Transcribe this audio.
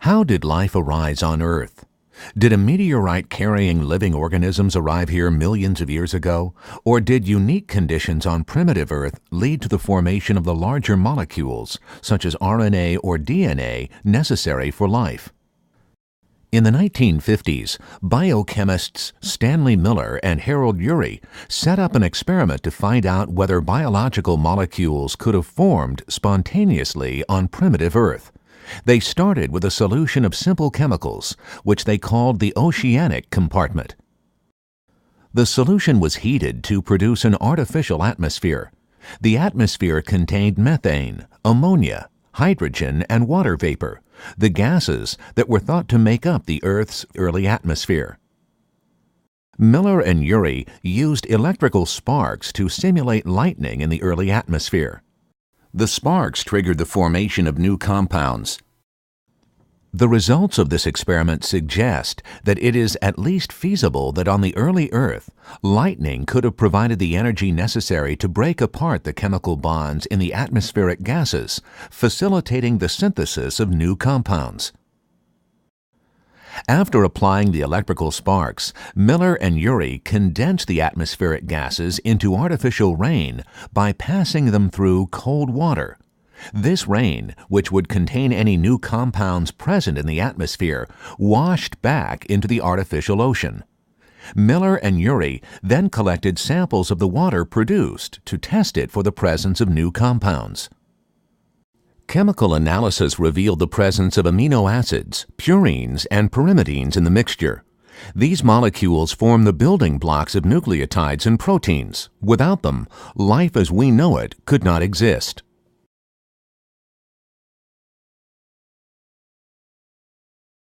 How did life arise on Earth? Did a meteorite carrying living organisms arrive here millions of years ago? Or did unique conditions on primitive Earth lead to the formation of the larger molecules, such as RNA or DNA, necessary for life? In the 1950s, biochemists Stanley Miller and Harold Urey set up an experiment to find out whether biological molecules could have formed spontaneously on primitive Earth. They started with a solution of simple chemicals, which they called the oceanic compartment. The solution was heated to produce an artificial atmosphere. The atmosphere contained methane, ammonia, hydrogen, and water vapor, the gases that were thought to make up the Earth's early atmosphere. Miller and Urey used electrical sparks to simulate lightning in the early atmosphere. The sparks triggered the formation of new compounds. The results of this experiment suggest that it is at least feasible that on the early Earth, lightning could have provided the energy necessary to break apart the chemical bonds in the atmospheric gases, facilitating the synthesis of new compounds. After applying the electrical sparks, Miller and Urey condensed the atmospheric gases into artificial rain by passing them through cold water. This rain, which would contain any new compounds present in the atmosphere, washed back into the artificial ocean. Miller and Urey then collected samples of the water produced to test it for the presence of new compounds. Chemical analysis revealed the presence of amino acids, purines, and pyrimidines in the mixture. These molecules form the building blocks of nucleotides and proteins. Without them, life as we know it could not exist.